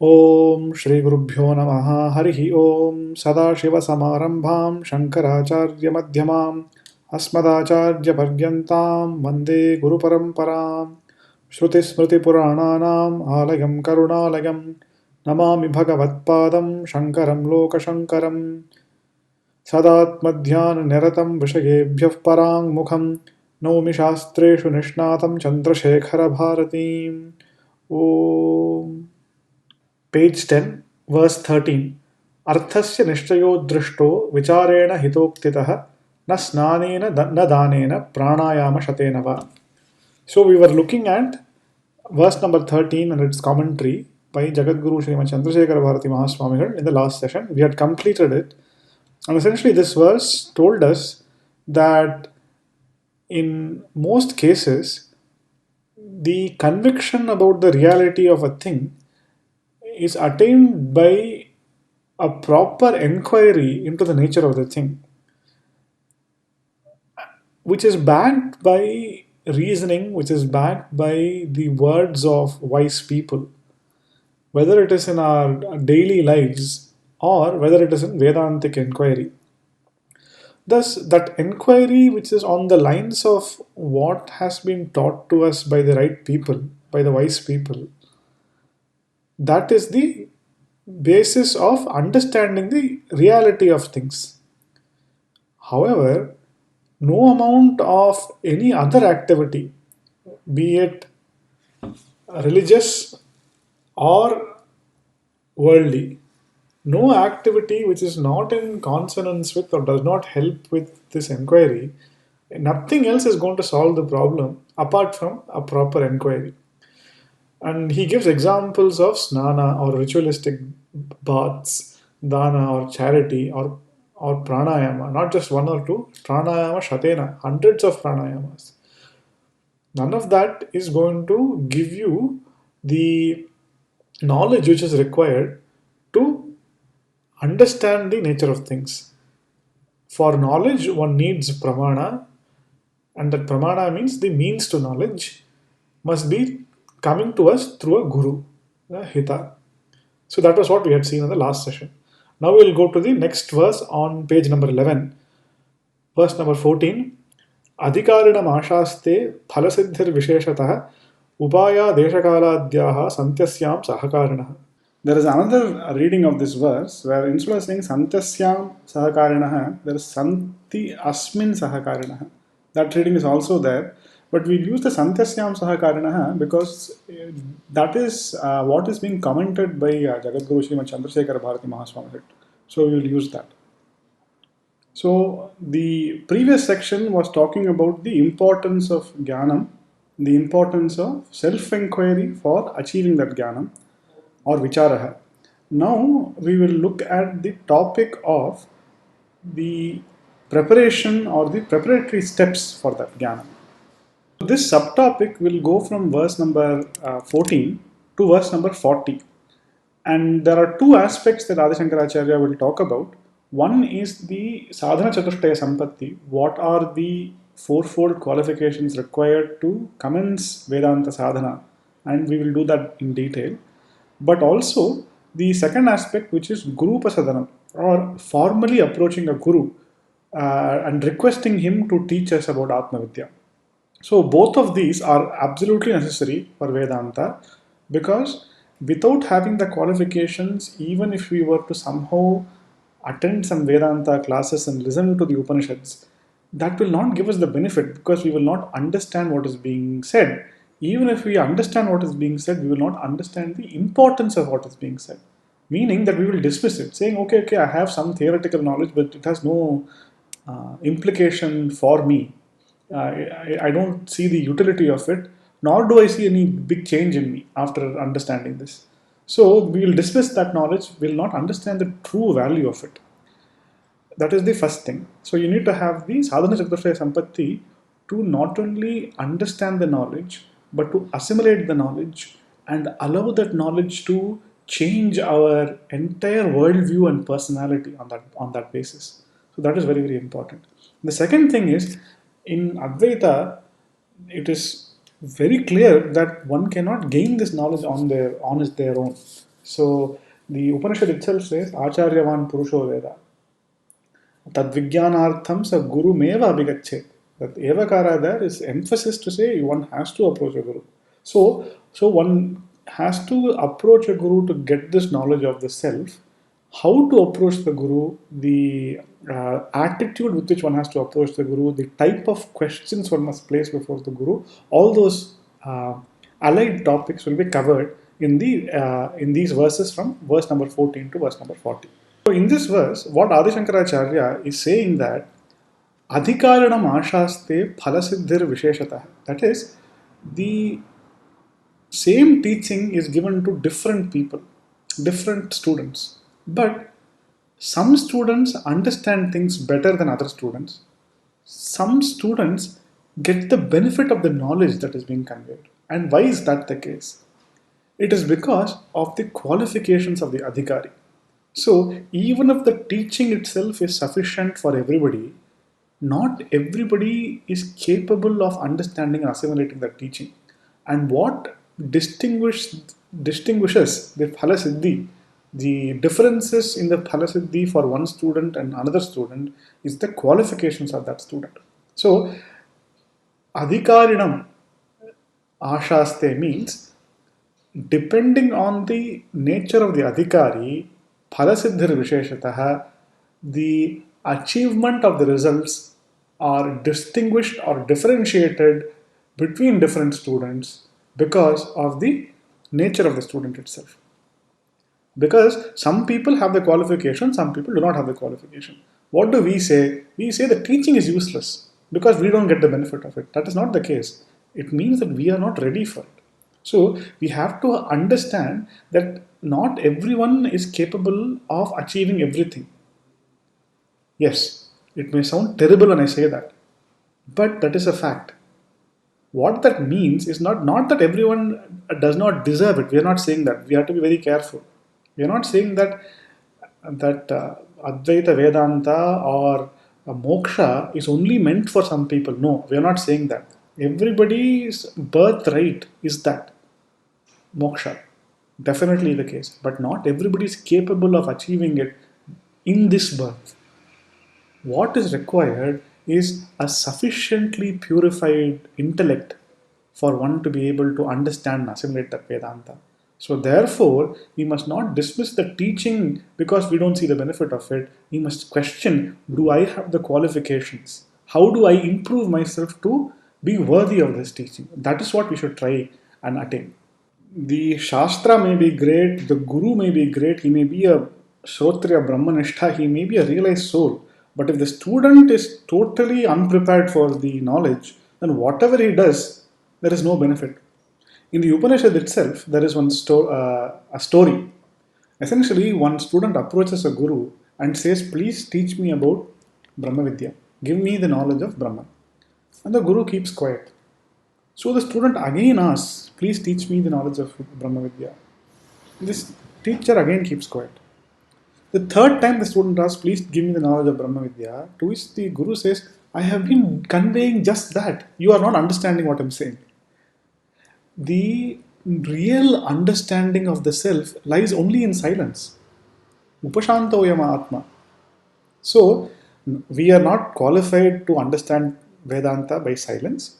Om Shri Gurubhyo Namaha Harihi Om Sadashivasamarambham Shankaracharya Madhyamam Asmadacharya Paryantam Vande Guru Paramparam Shruti Smriti Purananam Alayam Karunalayam Namami Bhagavatpadam Shankaram Loka Shankaram Sadatmadhyan Niratam Vishayebhyav Parang Mukham Naumi Shastreshu Nishnatam Chandrashekhara Bharati Om Page 10, verse 13. Arthasya nishchayo drishto vicharena hitoktitah na snanena na danena pranayama shatena va. So we were looking at verse number 13 and its commentary by Jagadguru Srimad Chandrashekhara Bharati Mahaswamigal in the last session. We had completed it. And essentially this verse told us that in most cases, the conviction about the reality of a thing is attained by a proper inquiry into the nature of the thing, which is backed by reasoning, which is backed by the words of wise people, whether it is in our daily lives or whether it is in Vedantic inquiry. Thus, that inquiry, which is on the lines of what has been taught to us by the right people, by the wise people, that is the basis of understanding the reality of things. However, no amount of any other activity, be it religious or worldly, no activity which is not in consonance with or does not help with this inquiry, nothing else is going to solve the problem apart from a proper inquiry. And he gives examples of snana or ritualistic baths, dana or charity or pranayama, not just one or two, pranayama shatena, hundreds of pranayamas. None of that is going to give you the knowledge which is required to understand the nature of things. For knowledge, one needs pramana, and that pramana means the means to knowledge must be coming to us through a guru, a hita. So that was what we had seen in the last session. Now we'll go to the next verse on page number 11, verse number 14. अधिकारिणम् आशास्ते फलसिद्धिर्विशेषतः उपाया देशकालाद्याः सन्त्यस्यां सहकारिणः. There is another reading of this verse where instead of saying Santasyam Sahakarinah, there is Santi Asmin Sahakarinah. That reading is also there, but we use the Santasyam Sahakarinah because that is what is being commented by Jagadguru Srimad Chandrashekhara Bhagavatpada Mahaswamigal. So we will use that. So the previous section was talking about the importance of Jnanam, the importance of self-inquiry for achieving that Jnanam or Vicharaha. Now we will look at the topic of the preparation or the preparatory steps for that Jnana. This subtopic will go from verse number 14 to verse number 40. And there are two aspects that Adi Shankaracharya will talk about. One is the sadhana chatushtaya sampatti. What are the fourfold qualifications required to commence Vedanta sadhana? And we will do that in detail. But also the second aspect, which is Guru Pasadanam, or formally approaching a Guru and requesting him to teach us about Atma Vidya. So both of these are absolutely necessary for Vedanta, because without having the qualifications, even if we were to somehow attend some Vedanta classes and listen to the Upanishads, that will not give us the benefit, because we will not understand what is being said. Even if we understand what is being said, we will not understand the importance of what is being said. Meaning that we will dismiss it, saying, okay, I have some theoretical knowledge, but it has no implication for me. I don't see the utility of it, nor do I see any big change in me after understanding this. So we will dismiss that knowledge, we will not understand the true value of it. That is the first thing. So you need to have the sadhana chatushtaya sampatti to not only understand the knowledge, but to assimilate the knowledge and allow that knowledge to change our entire worldview and personality on that basis. So that is very, very important. The second thing is, in Advaita, it is very clear that one cannot gain this knowledge on their own. So the Upanishad itself says, Acharyavan Purusho Veda. Tadvijnanartham sa guru meva abhigachet. That evakara there is emphasis to say one has to approach a guru. So one has to approach a guru to get this knowledge of the self. How to approach the guru, the attitude with which one has to approach the guru, the type of questions one must place before the guru, all those allied topics will be covered in these verses from verse number 14 to verse number 40. So in this verse, what Adi Shankaracharya is saying that adhikaranam ashaste phalasiddhir visheshatah. That is, the same teaching is given to different people, different students. But some students understand things better than other students. Some students get the benefit of the knowledge that is being conveyed. And why is that the case? It is because of the qualifications of the adhikari. So, even if the teaching itself is sufficient for everybody, not everybody is capable of understanding and assimilating that teaching. And what distinguishes the phalasiddhi, the differences in the phalasiddhi for one student and another student, is the qualifications of that student. So, adhikarinam ashaste means depending on the nature of the adhikari, phalasiddhir visheshatah, the achievement of the results are distinguished or differentiated between different students because of the nature of the student itself. Because some people have the qualification, some people do not have the qualification. What do we say? We say the teaching is useless because we don't get the benefit of it. That is not the case. It means that we are not ready for it. So we have to understand that not everyone is capable of achieving everything. Yes, it may sound terrible when I say that, but that is a fact. What that means is not that everyone does not deserve it. We are not saying that. We have to be very careful. We are not saying that Advaita Vedanta or moksha is only meant for some people. No, we are not saying that. Everybody's birthright is that moksha. Definitely the case. But not everybody is capable of achieving it in this birth. What is required is a sufficiently purified intellect for one to be able to understand and assimilate that Vedanta. So, therefore, we must not dismiss the teaching because we don't see the benefit of it. We must question, do I have the qualifications? How do I improve myself to be worthy of this teaching? That is what we should try and attain. The Shastra may be great, the Guru may be great, he may be a Shrotriya Brahmanishta, he may be a realized soul. But if the student is totally unprepared for the knowledge, then whatever he does, there is no benefit. In the Upanishad itself, there is a story. Essentially, one student approaches a guru and says, "Please teach me about Brahma Vidya. Give me the knowledge of Brahman." And the guru keeps quiet. So the student again asks, "Please teach me the knowledge of Brahma Vidya." This teacher again keeps quiet. The third time the student asks, "Please give me the knowledge of Brahma Vidya," to which the guru says, "I have been conveying just that. You are not understanding what I'm saying." The real understanding of the self lies only in silence. Upashantoyama Atma. So, we are not qualified to understand Vedanta by silence.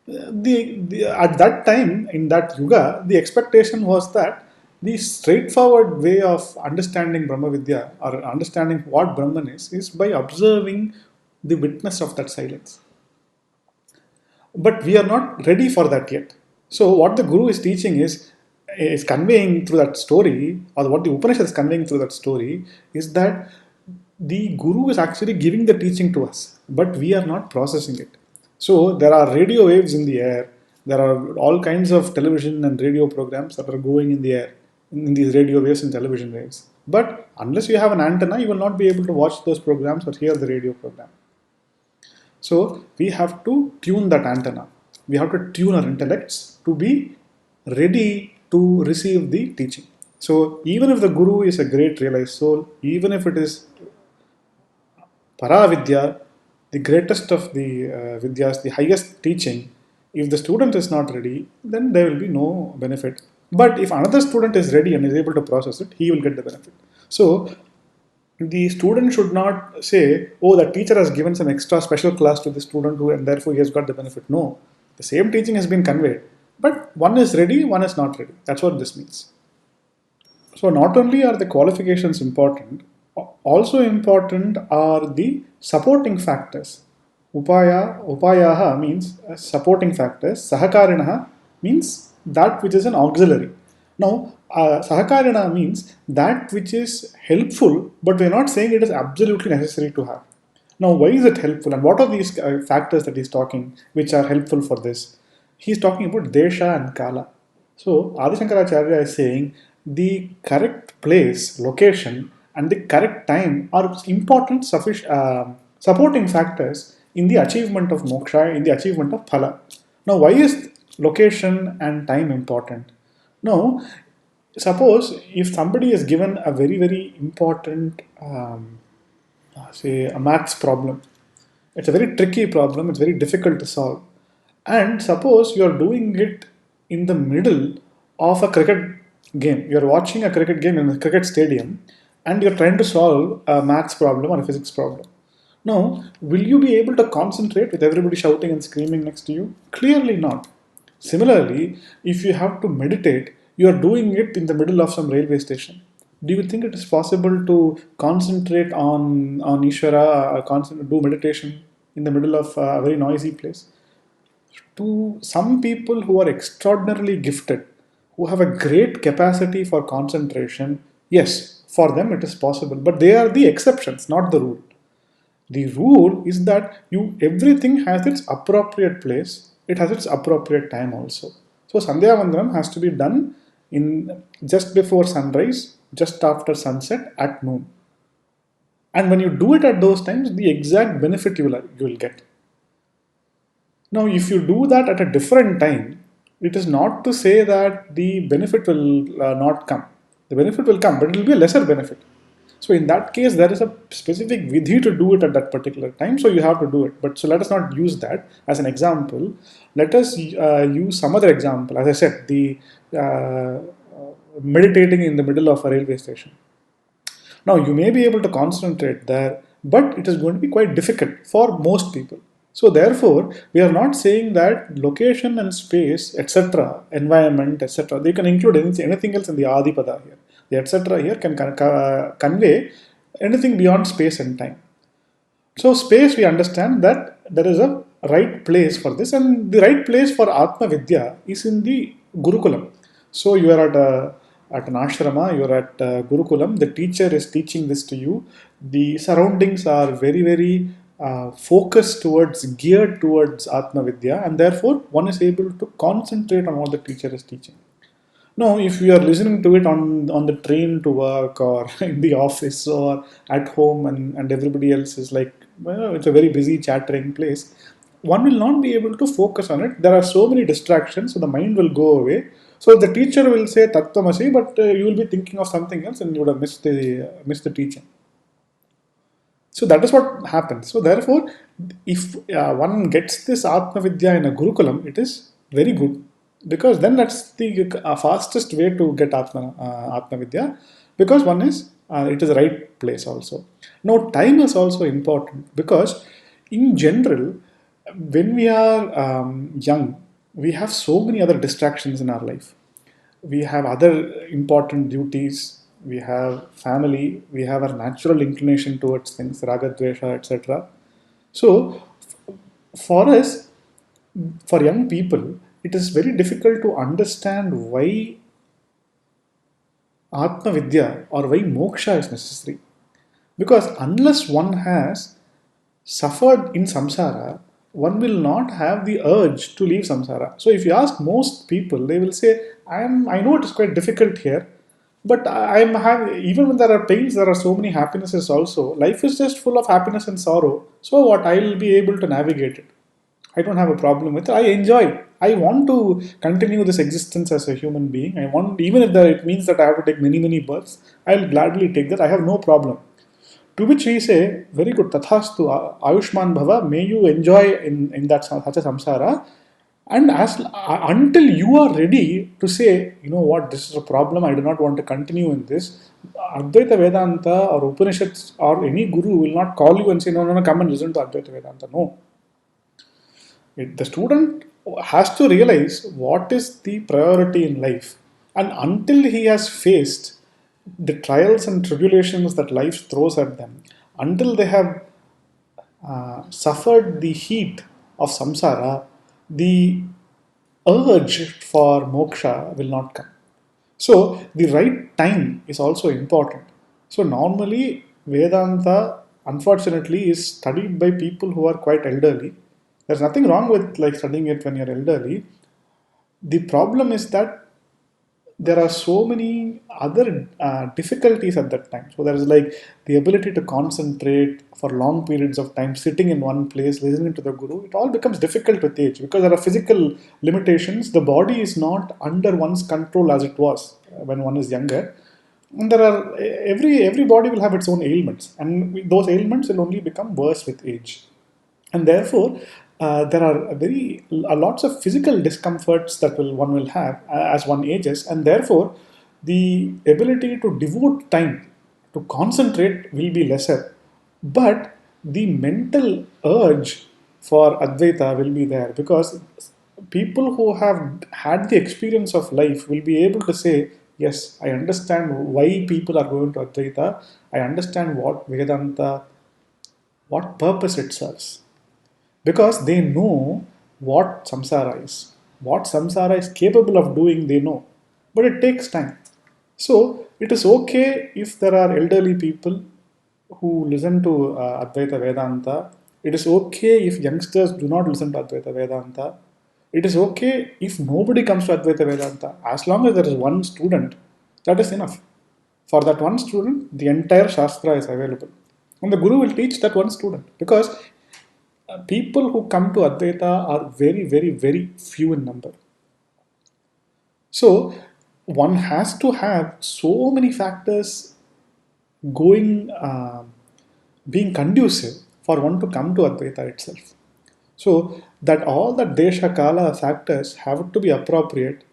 At that time, in that yuga, the expectation was that the straightforward way of understanding Brahma Vidya or understanding what Brahman is by observing the witness of that silence. But we are not ready for that yet. So what the Guru is teaching is conveying through that story, or what the Upanishad is conveying through that story, is that the Guru is actually giving the teaching to us, but we are not processing it. So there are radio waves in the air. There are all kinds of television and radio programs that are going in the air, in these radio waves and television waves. But unless you have an antenna, you will not be able to watch those programs or hear the radio program. So we have to tune that antenna. We have to tune our intellects to be ready to receive the teaching. So even if the Guru is a great realized soul, even if it is Paravidya, the greatest of the Vidyas, the highest teaching, if the student is not ready, then there will be no benefit. But if another student is ready and is able to process it, he will get the benefit. So the student should not say, oh, the teacher has given some extra special class to the student who, and therefore he has got the benefit. No, the same teaching has been conveyed, but one is ready, one is not ready. That's what this means. So not only are the qualifications important, also important are the supporting factors. Upayaha means supporting factors. Sahakarinaha means that which is an auxiliary. Now, Sahakarina means that which is helpful, but we're not saying it is absolutely necessary to have. Now, why is it helpful, and what are these factors that he's talking which are helpful for this? He's talking about Desha and Kala. So, Adi Shankaracharya is saying the correct place, location, and the correct time are important supporting factors in the achievement of moksha, in the achievement of phala. Now, why is location and time important? Now, suppose if somebody is given a very, very important, say, a maths problem, it's a very tricky problem, it's very difficult to solve. And suppose you're doing it in the middle of a cricket game. You're watching a cricket game in a cricket stadium and you're trying to solve a maths problem or a physics problem. Now, will you be able to concentrate with everybody shouting and screaming next to you? Clearly not. Similarly, if you have to meditate, you are doing it in the middle of some railway station. Do you think it is possible to concentrate on Ishvara, do meditation in the middle of a very noisy place? To some people who are extraordinarily gifted, who have a great capacity for concentration, yes, for them it is possible, but they are the exceptions, not the rule. The rule is that you everything has its appropriate place, it has its appropriate time also. So Sandhya Vandanam has to be done in just before sunrise, just after sunset, at noon. And when you do it at those times, the exact benefit you will get. Now, if you do that at a different time, it is not to say that the benefit will not come. The benefit will come, but it will be a lesser benefit. So, in that case, there is a specific vidhi to do it at that particular time, so you have to do it. But so let us not use that as an example. Let us use some other example. As I said, the meditating in the middle of a railway station. Now, you may be able to concentrate there, but it is going to be quite difficult for most people. So, therefore, we are not saying that location and space, etc., environment, etc., they can include anything else in the Adipada here. The etc. here can convey anything beyond space and time. So, space, we understand that there is a right place for this, and the right place for Atma Vidya is in the Gurukulam. So, you are at an ashrama, you are at Gurukulam, the teacher is teaching this to you. The surroundings are very, very focused towards, geared towards Atma Vidya, and therefore one is able to concentrate on what the teacher is teaching. No, if you are listening to it on the train to work or in the office or at home and everybody else is like, well, it's a very busy chattering place, one will not be able to focus on it. There are so many distractions, so the mind will go away. So the teacher will say Tattvamasi, but you will be thinking of something else and you would have missed the teaching. So that is what happens. So therefore, if one gets this Atma Vidya in a Gurukulam, it is very good because then that's the fastest way to get Atma Vidya because one is it is the right place also. Now time is also important because in general, when we are young, we have so many other distractions in our life. We have other important duties, we have family, we have our natural inclination towards things, raga, dvesha, etc. So, for us, for young people, it is very difficult to understand why Atma Vidya or why moksha is necessary. Because unless one has suffered in samsara, one will not have the urge to leave samsara. So if you ask most people, they will say, I know it is quite difficult here, but I'm having, even when there are pains, there are so many happinesses also. Life is just full of happiness and sorrow. So what? I'll be able to navigate it. I don't have a problem with it. I enjoy it. I want to continue this existence as a human being. I want, even if it means that I have to take many, many births, I'll gladly take that. I have no problem. To which we say, very good, tathastu, Ayushman Bhava, may you enjoy in that such a samsara. And until you are ready to say, you know what, this is a problem, I do not want to continue in this, Advaita Vedanta or Upanishads or any guru will not call you and say, no, no, no, come and listen to Advaita Vedanta. No. The student has to realize what is the priority in life. And until he has faced the trials and tribulations that life throws at them, until they have suffered the heat of samsara, the urge for moksha will not come. So the right time is also important. So normally Vedanta, unfortunately, is studied by people who are quite elderly. There's nothing wrong with like studying it when you're elderly. The problem is that there are so many other difficulties at that time. So there is like the ability to concentrate for long periods of time, sitting in one place, listening to the guru. It all becomes difficult with age because there are physical limitations. The body is not under one's control as it was when one is younger. And there are every body will have its own ailments, and those ailments will only become worse with age. And therefore there are lots of physical discomforts that one will have as one ages, and therefore the ability to devote time to concentrate will be lesser, but the mental urge for Advaita will be there, because people who have had the experience of life will be able to say, yes, I understand why people are going to Advaita, I understand what Vedanta, what purpose it serves, because they know what samsara is. What samsara is capable of doing, they know. But it takes time. So it is okay if there are elderly people who listen to Advaita Vedanta. It is okay if youngsters do not listen to Advaita Vedanta. It is okay if nobody comes to Advaita Vedanta. As long as there is one student, that is enough. For that one student, the entire Shastra is available. And the Guru will teach that one student, because people who come to Advaita are very, very, very few in number. So one has to have so many factors going, being conducive for one to come to Advaita itself. So that all the Desha Kala factors have to be appropriate.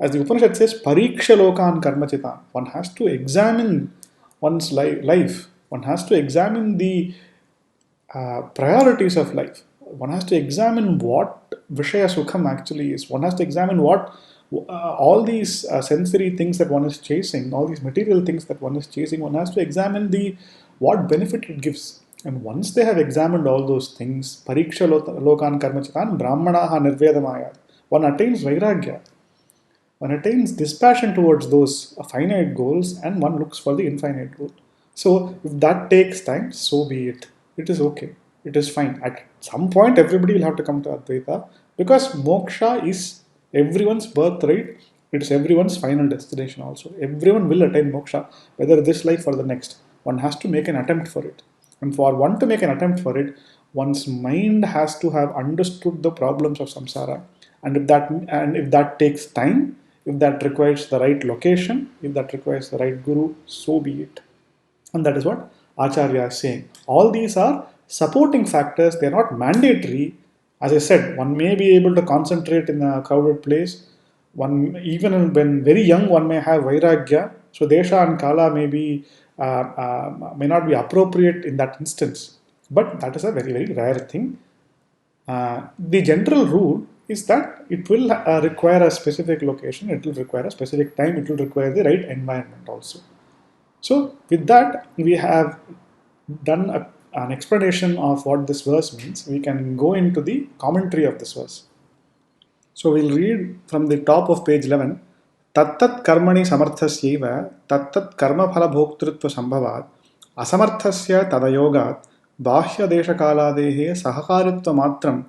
As the Upanishad says, Pariksha Lokan Karmachitan. One has to examine one's life. One has to examine the priorities of life. One has to examine what Vishaya Sukham actually is. One has to examine what all these sensory things that one is chasing, all these material things that one is chasing, one has to examine the what benefit it gives. And once they have examined all those things, Pariksha Lokan Karmachitan, Brahmanaha Nirvedamayat, one attains Vairagya. One attains dispassion towards those finite goals, and one looks for the infinite goal. So if that takes time, so be it. It is okay. It is fine. At some point, everybody will have to come to Advaita, because moksha is everyone's birthright. It is everyone's final destination also. Everyone will attain moksha, whether this life or the next. One has to make an attempt for it. And for one to make an attempt for it, one's mind has to have understood the problems of samsara. And if that takes time, if that requires the right location, if that requires the right guru, so be it. And that is what Acharya is saying. All these are supporting factors, they are not mandatory. As I said, one may be able to concentrate in a crowded place. One, even when very young, one may have vairagya. So desha and kala may not be appropriate in that instance. But that is a very, very rare thing. The general rule is that it will require a specific location, it will require a specific time, it will require the right environment also. So, with that, we have done an explanation of what this verse means. We can go into the commentary of this verse. So, we'll read from the top of page 11. Tattat karmani samarthasyeva tattat karma phala bhoktritva sambhavat asamarthasya tadayogat bahya desha kaladehe sahakaritva matram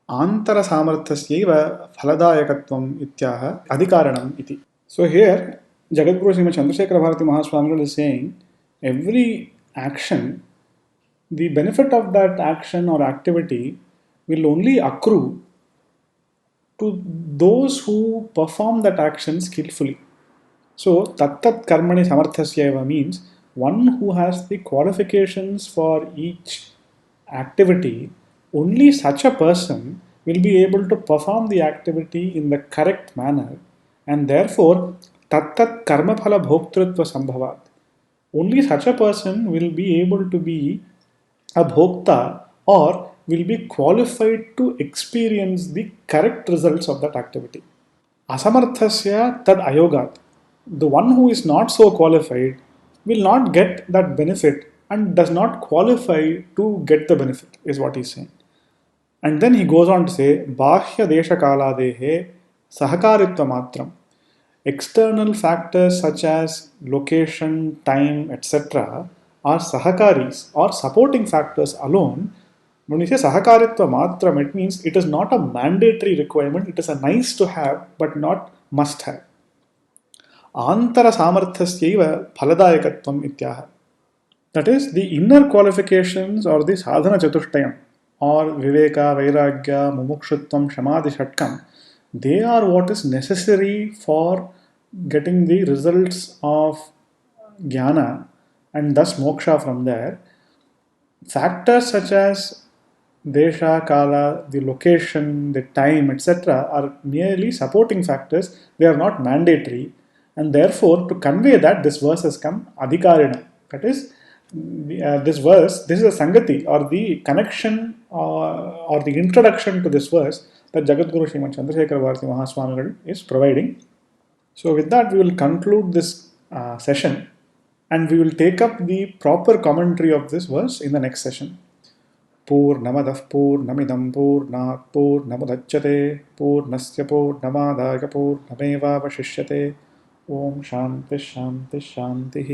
antara samarthasyeva phaladayakatvam ityaha adhikaranam iti. So here, Jagadguru Srimad Chandrashekhara Bharati Mahaswamigal is saying every action, the benefit of that action or activity will only accrue to those who perform that action skillfully. So, tattat karmani samarthasyeva means one who has the qualifications for each activity, only such a person will be able to perform the activity in the correct manner, and therefore tattat karma phala bhoktritva sambhavat. Only such a person will be able to be a bhokta or will be qualified to experience the correct results of that activity. Asamarthasya tad ayogat. The one who is not so qualified will not get that benefit and does not qualify to get the benefit, is what he's saying. And then he goes on to say, Bahya Desha Kaladehe Sahakaritva Matram. External factors such as location, time, etc. are sahakaris or supporting factors alone. When we say sahakaritva matram, it means it is not a mandatory requirement, it is a nice to have but not must have. Antara samarthasyaiva phaladayakatvam ityaha. That is, the inner qualifications or the sadhana chatushtayam or viveka, vairagya, mumukshutvam, shamadhi shatkam, they are what is necessary for getting the results of jnana and thus moksha from there. Factors such as desha, kala, the location, the time, etc., are merely supporting factors. They are not mandatory, and therefore, to convey that, this verse has come adhikarina. That is, this verse, this is a sangati or the connection or the introduction to this verse that Jagadguru Srimad Chandrashekhara Bhagavatpada Mahaswamigal is providing. So, with that, we will conclude this session and we will take up the proper commentary of this verse in the next session. पूर्णमदः पूर्णमिदं पूर्णात् पूर्णमुदच्यते पूर्णस्य पूर्णमादाय पूर्णमेवावशिष्यते ॐ शान्तिः शान्तिः शान्तिः